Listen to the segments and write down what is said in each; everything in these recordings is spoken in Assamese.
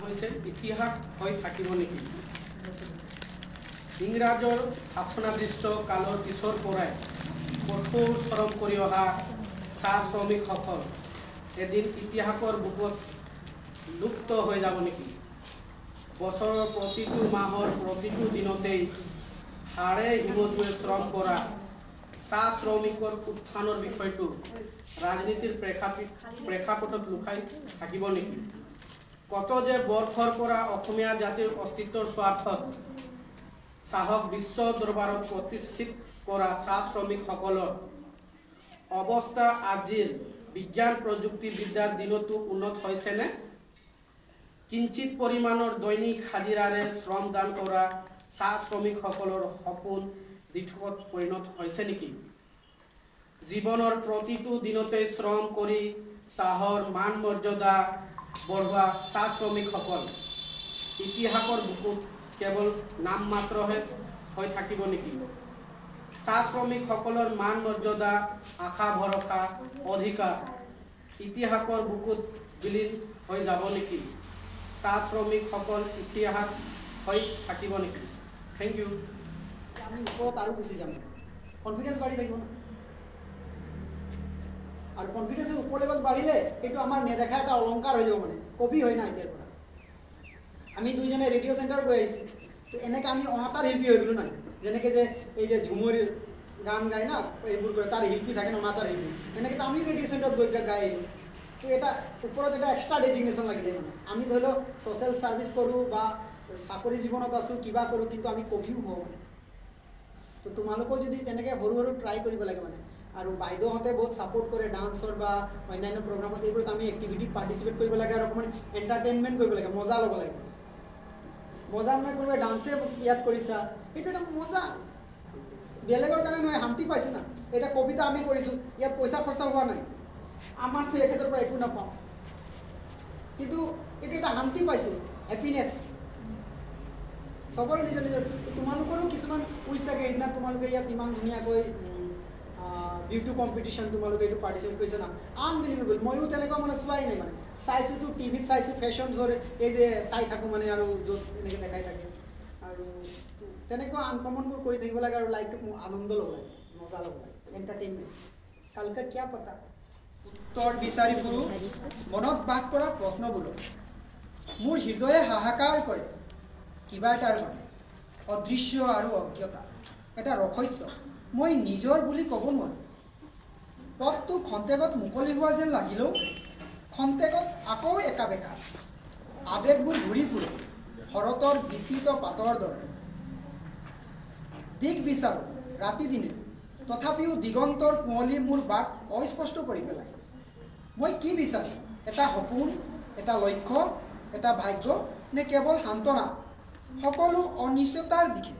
হৈছে ইতিহাস হৈ থাকিব নেকি? ইংৰাজৰ শাসনাধীষ্ঠ কালৰ পিছৰ পৰাই কঠোৰ শ্ৰম কৰি অহা চাহ শ্ৰমিকসকল এদিন ইতিহাসৰ বুকত লুপ্ত হৈ যাব নেকি? বছৰৰ প্ৰতিটো মাহৰ প্ৰতিটো দিনতেই হাড়ে হিমতুৱে শ্ৰম কৰা চাহ শ্ৰমিকৰ উত্থানৰ বিষয়টো ৰাজনীতিৰ প্ৰেক্ষাপটত লুকাই থাকিব নেকি? কত যে বৰ্ষৰ পৰা অসমীয়া জাতিৰ অস্তিত্বৰ স্বাৰ্থত চাহক বিশ্ব দৰবাৰত প্ৰতিষ্ঠিত কৰা চাহ শ্ৰমিকসকলৰ অৱস্থা আজিৰ বিজ্ঞান প্ৰযুক্তিবিদ্যাৰ দিনতো উন্নত হৈছেনে? কিঞ্চিত পৰিমাণৰ দৈনিক হাজিৰাৰে শ্ৰমদান কৰা চাহ শ্ৰমিকসকলৰ সপোন দিঠকত পৰিণত হৈছে নেকি? জীৱনৰ প্ৰতিটো দিনতে শ্ৰম কৰি চাহৰ মান মৰ্যাদা বঢ়োৱা চাহ শ্ৰমিকসকল ইতিহাসৰ বুকুত কেৱল নাম মাত্ৰহে হৈ থাকিব নেকি? চাহ শ্ৰমিকসকলৰ মান মৰ্যাদা আশা ভৰসা অধিকাৰ ইতিহাসৰ বুকুত বিলীন হৈ যাব নেকি? চাহ শ্ৰমিকসকল ইতিহাস হৈ থাকিব নেকি? Thank you. আমি ওপৰত আৰু গুচি যাম, কনফিডেন্স বাঢ়ি থাকিব না। আৰু কনফিডেন্স ওপৰ লেভেল বাঢ়িলে এইটো আমাৰ নেদেখা এটা অলংকাৰ হৈ যাব, মানে কপি হয় না। এতিয়াৰ পৰা আমি দুইজনে ৰেডিঅ' চেণ্টাৰ গৈ আহিছোঁ, তো এনেকৈ আমি অনাতাৰ শিল্পী হৈ গ'লোঁ না। যেনেকৈ যে এই যে ঝুমুৰ গান গায় না, এইবোৰ কৰে তাৰ শিল্পী থাকে না, অনাতাৰ শিল্পী। এনেকৈ আমি ৰেডিঅ' চেণ্টাৰত গৈ গাই আহিলোঁ। তো এটা ওপৰত এটা এক্সট্ৰা ডেজিগনেশ্যন লাগি যায়। মানে আমি ধৰি লওক ছ'চিয়েল ছাৰ্ভিচ কৰোঁ বা চাকৰি জীৱনত আছোঁ, কিবা কৰোঁ, কিন্তু আমি কবিও হওঁ। তো তোমালোকেও যদি তেনেকৈ সৰু সৰু ট্ৰাই কৰিব লাগে মানে। আৰু বাইদেউহঁতে বহুত ছাপোৰ্ট কৰে ডান্সৰ বা অন্যান্য প্ৰগ্ৰামত, এইবোৰত আমি এক্টিভিটিত পাৰ্টিচিপেট কৰিব লাগে আৰু অকণমান এণ্টাৰটেইনমেণ্ট কৰিব লাগে, মজা ল'ব লাগে। মজা মানে কোনোবাই ডান্সে ইয়াত কৰিছা, সেইটো এটা মজা, বেলেগৰ কাৰণে নহয়, শান্তি পাইছে না। এতিয়া কবিতা আমি কৰিছোঁ, ইয়াত পইচা খৰচা হোৱা নাই, আমাৰতো এখেতৰ পৰা একো নাপাওঁ, কিন্তু এইটো এটা শান্তি পাইছোঁ, হেপিনেছ চবৰে নিজৰ নিজৰ। তোমালোকৰো কিছুমান উইচ থাকে, সেইদিনা তোমালোকে ইয়াত ইমান ধুনীয়াকৈ বিউটি কম্পিটিশ্যন তোমালোকে এইটো পাৰ্টিচিপেট কৰিছে না, আনবিলিভেবল। ময়ো তেনেকুৱা মানে চোৱাই নাই, মানে চাইছোঁতো টিভিত চাইছোঁ, ফেশ্বন শ্ব'ৰ এই যে চাই থাকোঁ মানে, আৰু য'ত এনেকৈ দেখাই থাকে। আৰু তেনেকুৱা আনকমনবোৰ কৰি থাকিব লাগে আৰু লাইফটোক আনন্দ ল'ব লাগে, মজা ল'ব লাগে, এণ্টাৰটেইনমেণ্ট। কালকে কিয়া পতা উত্তৰ বিচাৰি ফুৰোঁ মনত বাস কৰা প্ৰশ্নবোৰত। মোৰ হৃদয়ে হাহাকাৰ কৰে কিবা এটাৰ মানে, অদৃশ্য আৰু অজ্ঞতা, এটা ৰহস্য মই নিজৰ বুলি ক'ব নোৱাৰোঁ। পথটো খন্তেকত মুকলি হোৱা যেন লাগিলেও খন্তেকত আকৌ একা বেকা, আৱেগবোৰ ঘূৰি ফুৰে শৰতৰ বিস্তৃত পাতৰ দৰে। দিশ বিচাৰোঁ ৰাতি দিনে, তথাপিও দিগন্তৰ কুঁৱলী মোৰ বাট অস্পষ্ট কৰি পেলায়। মই কি বিচাৰোঁ? এটা সপোন, এটা লক্ষ্য, এটা ভাগ্য, নে কেৱল সান্তনা সকলো অনিশ্চয়তাৰ দিশে?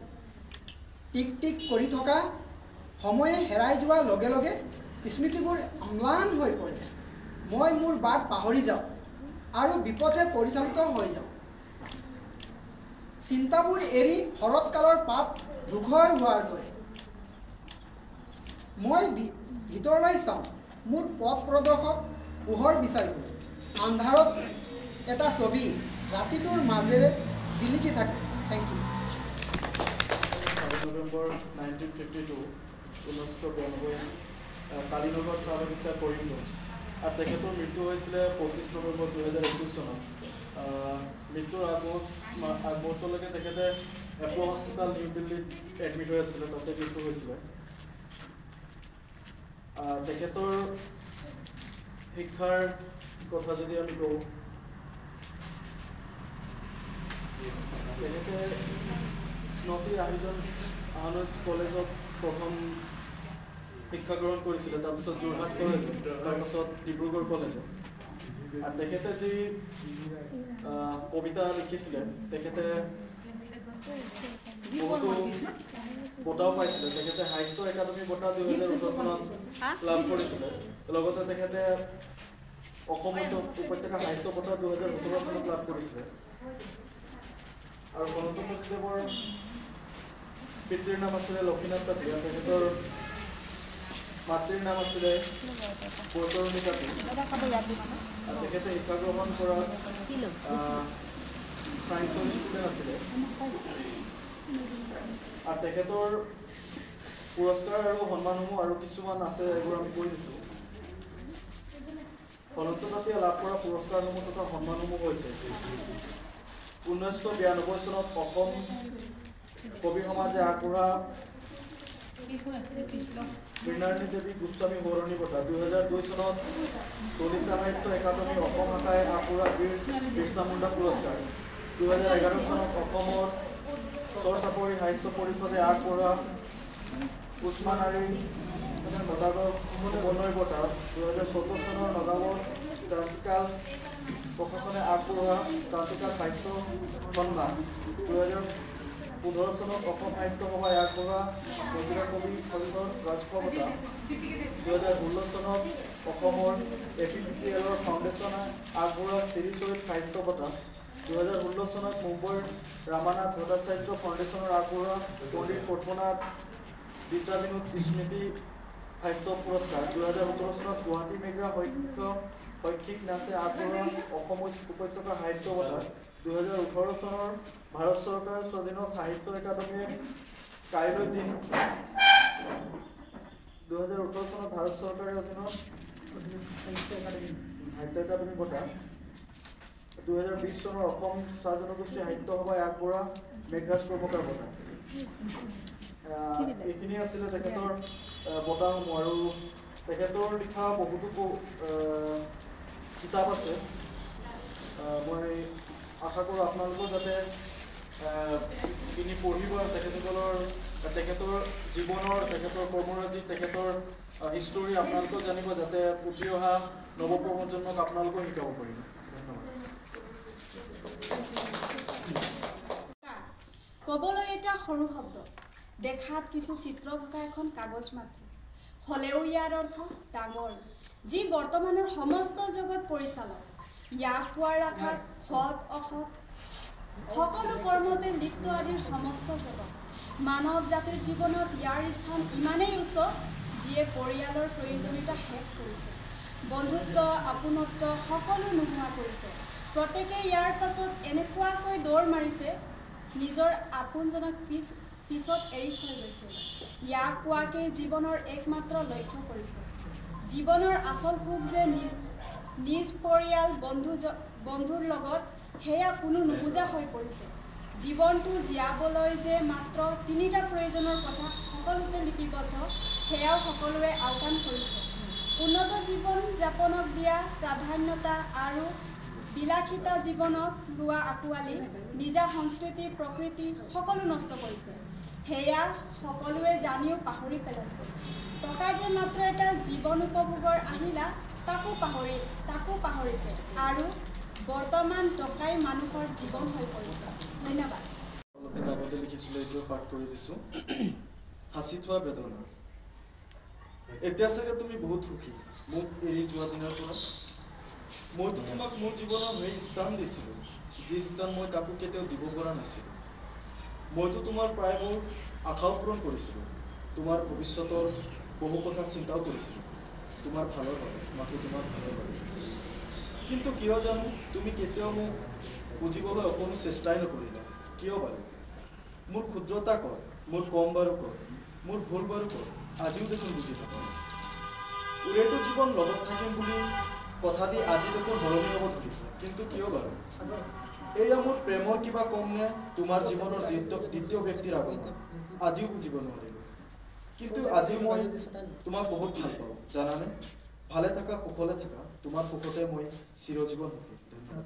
টিক টিক কৰি থকা সময়ে হেৰাই যোৱাৰ লগে লগে স্মৃতিবোৰ অম্লান হৈ পৰে। মই মোৰ বাট পাহৰি যাওঁ আৰু বিপথে পৰিচালিত হৈ যাওঁ। চিন্তাবোৰ এৰি শৰৎকালৰ পাত দুঘৰ হোৱাৰ দৰে মই ভিতৰলৈ চাওঁ, মোৰ পথ প্ৰদৰ্শক পোহৰ বিচাৰিবলৈ। আন্ধাৰত এটা ছবি ৰাতিটোৰ মাজেৰে জিলিকি থাকে। Thank U. নৱেম্বৰ 1952 1992 কালিনগৰ চাহ বাগিচা কৰিমগঞ্জ। আৰু তেখেতৰ মৃত্যু হৈছিলে 25 নৱেম্বৰ 2021 চনত। মৃত্যুৰ আগমুহূৰ্তলৈকে তেখেতে এপ'ল' হস্পিটেল নিউ দিল্লীত এডমিট হৈ আছিলে, তাতে মৃত্যু হৈছিলে। তেখেতৰ শিক্ষাৰ কথা যদি আমি কওঁ, তেখেতে স্মৃতি আহনজ কলেজত প্ৰথম শিক্ষা গ্ৰহণ কৰিছিলে, তাৰপিছত যোৰহাট কলেজত, তাৰপাছত ডিব্ৰুগড় কলেজত। আৰু তেখেতে যি কবিতা লিখিছিলে, তেখেতে বহুতো বঁটাও পাইছিলে। তেখেতে সাহিত্য একাডেমী বঁটা 2018 চনত লাভ কৰিছিলে। লগতে তেখেতে অসম উপত্যকা সাহিত্য বঁটা 2017 চনত লাভ কৰিছিলে। আৰু গণতন্ত্ৰদেৱৰ পিতৃৰ নাম আছিলে লক্ষীনাথ তাঁতীয়া, তেখেতৰ মাতৃৰ নাম আছিলে বৈতৰণী তাঁতী। তেখেতে শিক্ষা গ্ৰহণ কৰা সায়েন্সৰ ষ্টুডেণ্ট আছিলে আৰু তেখেতৰ পুৰস্কাৰ আৰু সন্মানসমূহ আৰু কিছুমান আছে, এইবোৰ আমি কৈ দিছোঁ। সদস্যজাতিয়ে লাভ কৰা পুৰস্কাৰসমূহ তথা সন্মানসমূহ হৈছে 1992 চনত অসম কবি সমাজে আগবঢ়া মৃণালিনী দেৱী গোস্বামী সোঁৱৰণী বঁটা, 2002 চনত তলি সাহিত্য একাডেমী অসম শাখাই আগবঢ়া বীৰ বিৰছা মুণ্ডা পুৰস্কাৰ, 2011 চনত অসমৰ চৰ চাপৰি সাহিত্য পৰিষদে আগবঢ়া উছমানাৰী সদাগৰ সমন্বয় বঁটা, 2014 চনৰ নগাঁৱৰ ক্ৰান্তিকাল প্ৰশাসনে আগবঢ়োৱা ক্ৰান্তিকাল সাহিত্য সন্মান, 2015 চনত অসম সাহিত্য সভাই আগবঢ়োৱা মহিলা কবি সন্মান ৰাজখোৱা বঁটা, 2016 চনত অসমৰ APPTL ফাউণ্ডেশ্যনে আগবঢ়োৱা শ্ৰী শ্বহীদ সাহিত্য বঁটা, 2016 চনত মুম্বাইৰ ৰামানাথ ভট্টাচাৰ্য ফাউণ্ডেশ্যনৰ আগবঢ়োৱা পণ্ডিত পদ্মনাথ বিদ্যাবিনোদ স্মৃতি সাহিত্য পুৰস্কাৰ, 2017 চনত গুৱাহাটী মেঘা শৈক্ষিক নাচে আগবঢ়োৱা অসম উপত্যকা সাহিত্য বঁটা, 2018 চনৰ ভাৰত চৰকাৰৰ স্বাধীনত সাহিত্য একাডেমীয়ে কাইলৈ দিন 2018 চনত ভাৰত চৰকাৰৰ অধীনত সাহিত্য একাডেমী বঁটা, 2020 চনৰ অসম চাহ জনগোষ্ঠী সাহিত্য সভাই আগবঢ়োৱা মেঘৰাজ কৰ্মকাৰ বঁটা। এইখিনি আছিলে তেখেতৰ বঁটাসমূহ। আৰু তেখেতৰ লিখা বহুতো কিতাপ আছে, মই আশা কৰোঁ আপোনালোকৰ যাতে কিনি পঢ়িব আৰু তেখেতৰ জীৱনৰ, তেখেতৰ কৰ্মৰাজি, তেখেতৰ হিষ্টৰী আপোনালোকেও জানিব, যাতে উঠি অহা নৱপ্ৰজন্মক আপোনালোকেও শিকাব পাৰিব। ক'বলৈ এটা সৰু শব্দ, দেখাত কিছু চিত্ৰ থকা এখন কাগজ মাত্ৰ, হ'লেও ইয়াৰ অৰ্থ ডাঙৰ, যি বৰ্তমানৰ সমস্ত জগত পৰিচালক। ইয়াক পোৱাৰ আঘাত সৎ অসৎ সকলো কৰ্মতে লিপ্ত আদিৰ সমস্ত জগত। মানৱ জাতিৰ জীৱনত ইয়াৰ স্থান ইমানেই উচ্চ, যিয়ে পৰিয়ালৰ প্ৰয়োজনীয়তা শেষ কৰিছে, বন্ধুত্ব আপোনত্ব সকলো নোহোৱা কৰিছে। প্ৰত্যেকে ইয়াৰ পাছত এনেকুৱাকৈ দৌৰ মাৰিছে, নিজৰ আপোনজনক পিছত এৰি থৈ গৈছে। ইয়াক পোৱাকেই জীৱনৰ একমাত্ৰ লক্ষ্য কৰিছে। জীৱনৰ আচল সুখ যে নিজ পৰিয়াল বন্ধুৰ লগত, সেয়া কোনো নুবুজা হৈ পৰিছে। জীৱনটো জীয়াবলৈ যে মাত্ৰ 3টা প্ৰয়োজনৰ কথা সকলোতে লিপিবদ্ধ, সেয়াও সকলোৱে আওকাণ কৰিছে। উন্নত জীৱন যাপনক দিয়া প্ৰাধান্যতা আৰু বিলাসিতা জীৱনত লোৱা আঁকোৱালি নিজা সংস্কৃতি প্ৰকৃতি সকলো নষ্ট কৰিছে। সেয়া সকলোৱে জানিও পাহৰি পেলাইছে। টকা যে মাত্ৰ এটা জীৱন উপভোগৰ আহিলা, তাকো পাহৰিছে আৰু বৰ্তমান টকাই মানুহৰ জীৱন হৈ পৰিছে। ধন্যবাদ। আগতে লিখিছিলোঁ, এইটোৱে পাঠ কৰি দিছোঁ। সাঁচি থোৱা বেদনা। এতিয়া চাগে তুমি বহুত সুখী মোক এৰি যোৱা দিনৰ পৰা। মইতো তোমাক মোৰ জীৱনত সেই স্থান দিছিলোঁ, যি স্থান মই কাকো কেতিয়াও দিব পৰা নাছিলোঁ। মইতো তোমাৰ প্ৰায়বোৰ আশাও পূৰণ কৰিছিলোঁ, তোমাৰ ভৱিষ্যতৰ বহু কথা চিন্তাও কৰিছিলোঁ, তোমাৰ ভালৰ বাবে, মাথো তোমাৰ ভালৰ বাবে। কিন্তু কিয় জানো তুমি কেতিয়াও মোক বুজিবলৈ অকণো চেষ্টাই নকৰিলা। কিয় বাৰু? মোৰ ক্ষুদ্ৰতা কৰ, মোৰ কম বাৰু কৰ, মোৰ ভুল বাৰু কৰ, আজিও দেখোন বুজি নাপাওঁ। ওৰেটো জীৱন লগত থাকিম বুলি কথা দি আজি দেখোন সলনি হ'ব ধৰিছে, কিন্তু কিয় বাৰু? এয়া মোৰ প্ৰেমৰ কিবা কম নে তোমাৰ জীৱনৰ দ্বিতীয় ব্যক্তিৰ আগমন? আজিও বুজিব নোৱাৰিলোঁ। কিন্তু আজি মই তোমাক বহুত ভাল পাওঁ, জানানে? ভালে থাকা, কুশলে থাকা, তোমাৰ সুখতে মই চিৰজীৱন সুখী। ধন্যবাদ।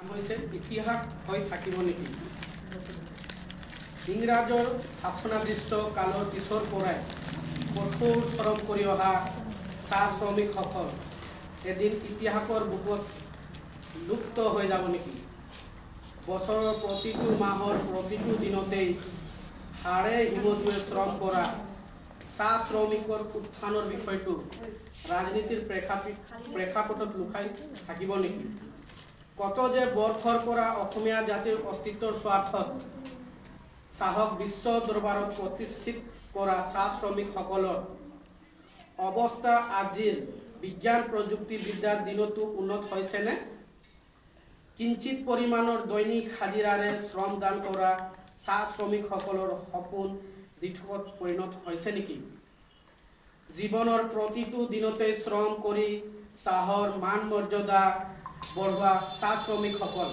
হৈছে ইতিহাস হৈ থাকিব নেকি? ইংৰাজৰ শাসনাধীষ্ঠ কালৰ পিছৰ পৰাই কঠোৰ শ্ৰম কৰি অহা চাহ শ্ৰমিকসকল এদিন ইতিহাসৰ বুকত লুপ্ত হৈ যাব নেকি? বছৰৰ প্ৰতিটো মাহৰ প্ৰতিটো দিনতেই হাড়ে হিমজুৱে শ্ৰম কৰা চাহ শ্ৰমিকৰ উত্থানৰ বিষয়টো ৰাজনীতিৰ প্ৰেক্ষাপটত লুকাই থাকিব নেকি? কত যে বৰ্ষৰ পৰা অসমীয়া জাতিৰ অস্তিত্বৰ স্বাৰ্থত চাহক বিশ্ব দৰবাৰত প্ৰতিষ্ঠিত কৰা চাহ শ্ৰমিকসকলৰ অৱস্থা আজিৰ বিজ্ঞান প্ৰযুক্তিবিদ্যাৰ দিনতো উন্নত হৈছেনে? কিঞ্চিত পৰিমাণৰ দৈনিক হাজিৰাৰে শ্ৰমদান কৰা চাহ শ্ৰমিকসকলৰ সপোন দিঠকত পৰিণত হৈছে নেকি? জীৱনৰ প্ৰতিটো দিনতে শ্ৰম কৰি চাহৰ মান মৰ্যাদা বঢ়োৱা চাহ শ্ৰমিকসকল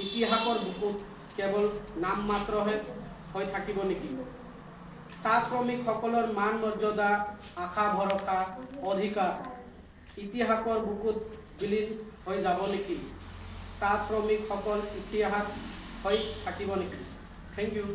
ইতিহাসৰ বুকুত কেৱল নাম মাত্ৰহে হৈ থাকিব নেকি? চাহ শ্ৰমিকসকলৰ মান মৰ্যাদা, আশা ভৰসা, অধিকাৰ ইতিহাসৰ বুকুত বিলীন হৈ যাব নেকি? চাহ শ্ৰমিকসকল ইতিহাস হৈ থাকিব নেকি? Thank U.